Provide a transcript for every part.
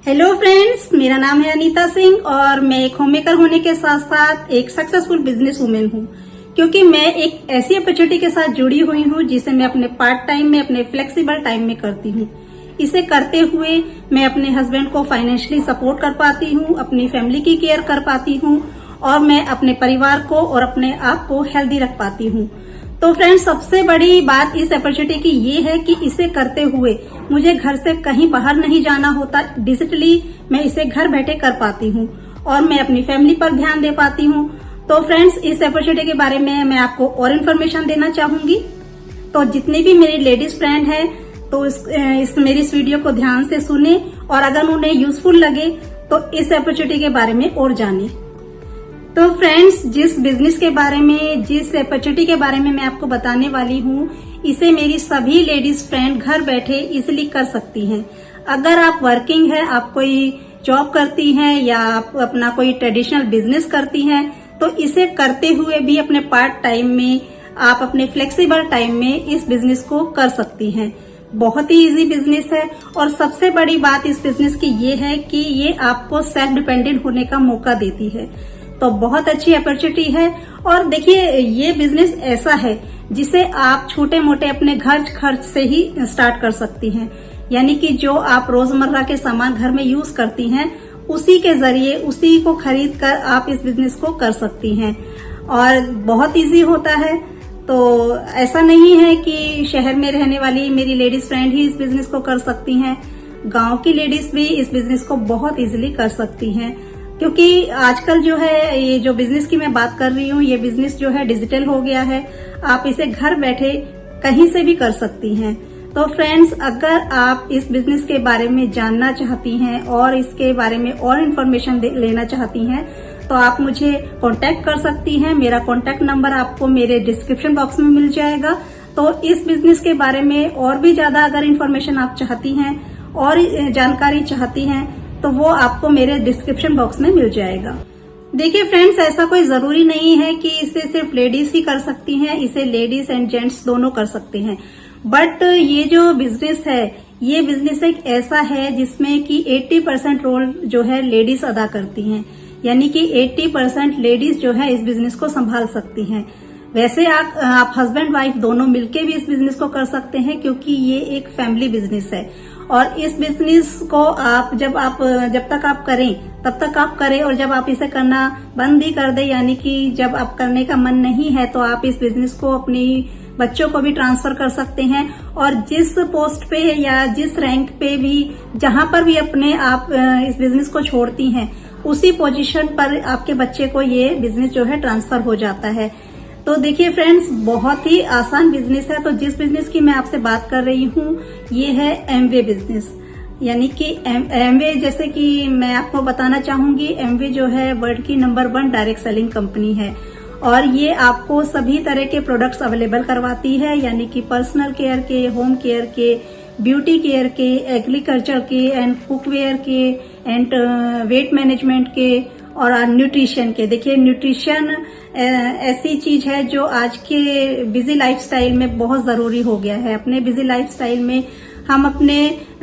Hello friends, मेरा नाम है अनीता सिंह और मैं एक होममेकर होने के साथ साथ एक सक्सेसफुल बिजनेस वुमेन हूँ। क्योंकि मैं एक ऐसी अपॉर्चुनिटी के साथ जुड़ी हुई हूँ जिसे मैं अपने पार्ट टाइम में, अपने फ्लेक्सिबल टाइम में करती हूँ। इसे करते हुए मैं अपने हस्बैंड को फाइनेंशियली सपोर्ट कर पाती हूँ, अपनी फैमिली की केयर कर पाती हूँ और मैं अपने परिवार को और अपने आप को हेल्दी रख पाती हूँ। तो फ्रेंड्स, सबसे बड़ी बात इस अपॉर्चुनिटी की ये है कि इसे करते हुए मुझे घर से कहीं बाहर नहीं जाना होता। डिजिटली मैं इसे घर बैठे कर पाती हूँ और मैं अपनी फैमिली पर ध्यान दे पाती हूँ। तो फ्रेंड्स, इस अपॉर्चुनिटी के बारे में मैं आपको और इन्फॉर्मेशन देना चाहूंगी। तो जितनी भी मेरी लेडीज फ्रेंड है तो मेरी इस वीडियो को ध्यान से सुने और अगर उन्हें यूजफुल लगे तो इस अपॉर्चुनिटी के बारे में और जाने। तो फ्रेंड्स, जिस बिजनेस के बारे में, जिस अपॉर्चुनिटी के बारे में मैं आपको बताने वाली हूँ, इसे मेरी सभी लेडीज फ्रेंड घर बैठे इजिली कर सकती हैं। अगर आप वर्किंग है, आप कोई जॉब करती हैं या आप अपना कोई ट्रेडिशनल बिजनेस करती हैं, तो इसे करते हुए भी अपने पार्ट टाइम में, आप अपने फ्लेक्सिबल टाइम में इस बिजनेस को कर सकती हैं। बहुत ही इजी बिजनेस है और सबसे बड़ी बात इस बिजनेस की ये है कि ये आपको सेल्फ डिपेंडेंट होने का मौका देती है। तो बहुत अच्छी अपॉर्चुनिटी है। और देखिए, ये बिजनेस ऐसा है जिसे आप छोटे मोटे अपने घर खर्च से ही स्टार्ट कर सकती हैं। यानी कि जो आप रोजमर्रा के सामान घर में यूज करती हैं, उसी के जरिए, उसी को खरीद कर आप इस बिजनेस को कर सकती हैं और बहुत इजी होता है। तो ऐसा नहीं है कि शहर में रहने वाली मेरी लेडीज फ्रेंड ही इस बिजनेस को कर सकती हैं, गांव की लेडीज भी इस बिजनेस को बहुत इजीली कर सकती हैं। क्योंकि आजकल जो है, ये जो बिजनेस की मैं बात कर रही हूँ, ये बिजनेस जो है डिजिटल हो गया है। आप इसे घर बैठे कहीं से भी कर सकती हैं। तो फ्रेंड्स, अगर आप इस बिजनेस के बारे में जानना चाहती हैं और इसके बारे में और इन्फॉर्मेशन लेना चाहती हैं तो आप मुझे कांटेक्ट कर सकती हैं। मेरा कांटेक्ट नंबर आपको मेरे डिस्क्रिप्शन बॉक्स में मिल जाएगा। तो इस बिजनेस के बारे में और भी ज्यादा अगर इन्फॉर्मेशन आप चाहती हैं और जानकारी चाहती हैं तो वो आपको मेरे डिस्क्रिप्शन बॉक्स में मिल जाएगा। देखिए फ्रेंड्स, ऐसा कोई जरूरी नहीं है कि इसे सिर्फ लेडीज ही कर सकती हैं, इसे लेडीज एंड जेंट्स दोनों कर सकते हैं। बट ये जो बिजनेस है, ये बिजनेस एक ऐसा है जिसमें कि 80% रोल जो है लेडीज अदा करती हैं। यानी कि 80% लेडीज जो है इस बिजनेस को संभाल सकती हैं। वैसे आप हस्बैंड वाइफ दोनों मिलके भी इस बिजनेस को कर सकते हैं, क्योंकि ये एक फैमिली बिजनेस है। और इस बिजनेस को आप जब तक आप करें तब तक आप करें, और जब आप इसे करना बंद भी कर दें, यानी कि जब आप करने का मन नहीं है, तो आप इस बिजनेस को अपनी बच्चों को भी ट्रांसफर कर सकते हैं। और जिस पोस्ट पे या जिस रैंक पे भी, जहां पर भी अपने आप इस बिजनेस को छोड़ती हैं, उसी पोजीशन पर आपके बच्चे को ये बिजनेस जो है ट्रांसफर हो जाता है। तो देखिए फ्रेंड्स, बहुत ही आसान बिजनेस है। तो जिस बिजनेस की मैं आपसे बात कर रही हूँ, ये है एमवे बिजनेस। यानी कि एमवे, जैसे कि मैं आपको बताना चाहूंगी, एमवे जो है वर्ल्ड की नंबर 1 डायरेक्ट सेलिंग कंपनी है और ये आपको सभी तरह के प्रोडक्ट्स अवेलेबल करवाती है। यानी कि पर्सनल केयर के, होम केयर के, ब्यूटी केयर के, एग्रीकल्चर के एंड कुकवेयर के एंड वेट मैनेजमेंट के और न्यूट्रिशन के। देखिए, न्यूट्रिशन ऐसी चीज है जो आज के बिजी लाइफस्टाइल में बहुत जरूरी हो गया है। अपने बिजी लाइफस्टाइल में हम अपने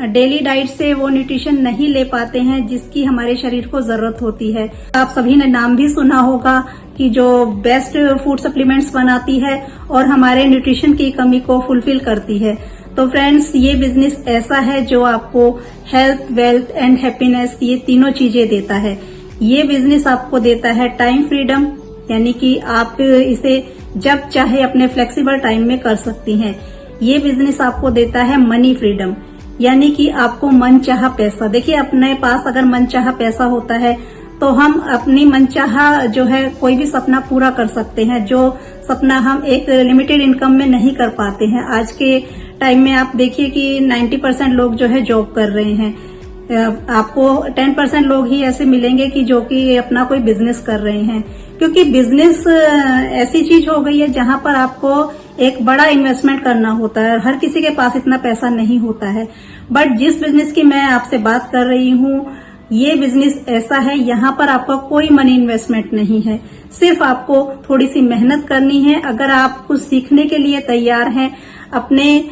डेली डाइट से वो न्यूट्रिशन नहीं ले पाते हैं जिसकी हमारे शरीर को जरूरत होती है। आप सभी ने नाम भी सुना होगा कि जो बेस्ट फूड सप्लीमेंट्स बनाती है और हमारे न्यूट्रिशन की कमी को फुलफिल करती है। तो फ्रेंड्स, ये बिजनेस ऐसा है जो आपको हेल्थ, वेल्थ एंड हैप्पीनेस, ये तीनों चीजें देता है। ये बिजनेस आपको देता है टाइम फ्रीडम, यानी कि आप इसे जब चाहे अपने फ्लेक्सिबल टाइम में कर सकती हैं। ये बिजनेस आपको देता है मनी फ्रीडम, यानी कि आपको मनचाहा पैसा। देखिए, अपने पास अगर मनचाहा पैसा होता है तो हम अपनी मनचाहा जो है कोई भी सपना पूरा कर सकते हैं, जो सपना हम एक लिमिटेड इनकम में नहीं कर पाते हैं। आज के टाइम में आप देखिए कि 90% लोग जो है जॉब कर रहे हैं। आपको 10% लोग ही ऐसे मिलेंगे कि जो कि अपना कोई बिजनेस कर रहे हैं। क्योंकि बिजनेस ऐसी चीज हो गई है जहां पर आपको एक बड़ा इन्वेस्टमेंट करना होता है। हर किसी के पास इतना पैसा नहीं होता है। बट जिस बिजनेस की मैं आपसे बात कर रही हूँ, ये बिजनेस ऐसा है, यहाँ पर आपका कोई मनी इन्वेस्टमेंट नहीं है। सिर्फ आपको थोड़ी सी मेहनत करनी है। अगर आप कुछ सीखने के लिए तैयार हैं, अपने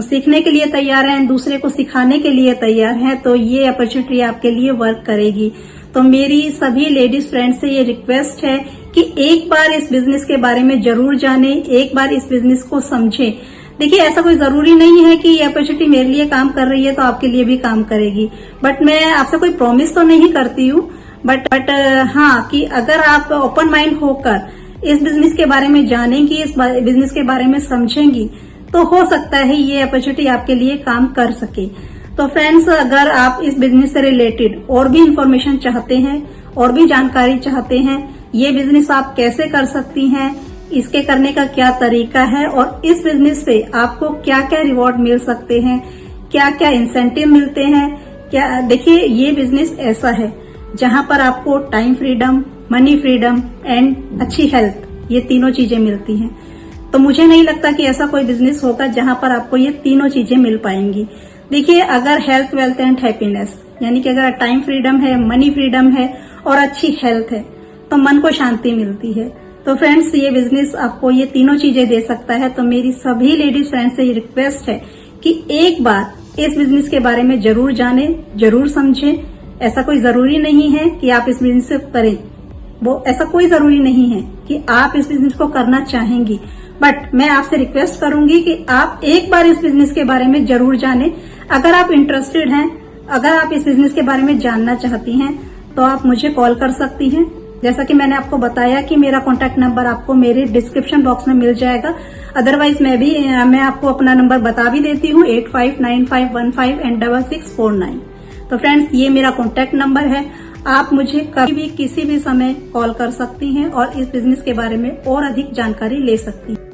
सीखने के लिए तैयार हैं, दूसरे को सिखाने के लिए तैयार हैं, तो ये अपॉर्चुनिटी आपके लिए वर्क करेगी। तो मेरी सभी लेडीज फ्रेंड्स से ये रिक्वेस्ट है कि एक बार इस बिजनेस के बारे में जरूर जाने, एक बार इस बिजनेस को समझें। देखिए, ऐसा कोई जरूरी नहीं है कि ये अपॉर्चुनिटी मेरे लिए काम कर रही है तो आपके लिए भी काम करेगी, बट मैं आपसे कोई प्रॉमिस तो नहीं करती हूँ। बट हाँ, कि अगर आप ओपन माइंड होकर इस बिजनेस के बारे में जानेंगी, इस बिजनेस के बारे में समझेंगी, तो हो सकता है ये अपॉर्चुनिटी आपके लिए काम कर सके। तो फ्रेंड्स, अगर आप इस बिजनेस से रिलेटेड और भी इंफॉर्मेशन चाहते हैं, और भी जानकारी चाहते हैं, ये बिजनेस आप कैसे कर सकती हैं, इसके करने का क्या तरीका है, और इस बिजनेस से आपको क्या क्या रिवॉर्ड मिल सकते हैं, क्या क्या इंसेंटिव मिलते हैं, क्या, देखिए ये बिजनेस ऐसा है जहां पर आपको time freedom, money freedom and अच्छी हेल्थ, ये तीनों चीजें मिलती हैं। तो मुझे नहीं लगता कि ऐसा कोई बिजनेस होगा जहां पर आपको ये तीनों चीजें मिल पाएंगी। देखिए, अगर हेल्थ, वेल्थ एंड हैप्पीनेस, यानी कि अगर टाइम फ्रीडम है, मनी फ्रीडम है और अच्छी हेल्थ है, तो मन को शांति मिलती है। तो फ्रेंड्स, ये बिजनेस आपको ये तीनों चीजें दे सकता है। तो मेरी सभी लेडीज फ्रेंड्स से ये रिक्वेस्ट है कि एक बार इस बिजनेस के बारे में जरूर जानें, जरूर समझें। ऐसा कोई जरूरी नहीं है कि आप इस बिजनेस से करें, वो ऐसा कोई जरूरी नहीं है कि आप इस बिजनेस को करना चाहेंगी, बट मैं आपसे रिक्वेस्ट करूंगी कि आप एक बार इस बिजनेस के बारे में जरूर जानें। अगर आप इंटरेस्टेड हैं, अगर आप इस बिजनेस के बारे में जानना चाहती हैं, तो आप मुझे कॉल कर सकती हैं। जैसा कि मैंने आपको बताया कि मेरा कॉन्टैक्ट नंबर आपको मेरे डिस्क्रिप्शन बॉक्स में मिल जाएगा। अदरवाइज मैं आपको अपना नंबर बता भी देती हूँ, 859515 तो फ्रेंड्स, ये मेरा कॉन्टैक्ट नंबर है। आप मुझे कभी भी किसी भी समय कॉल कर सकती हैं और इस बिजनेस के बारे में और अधिक जानकारी ले सकती हैं।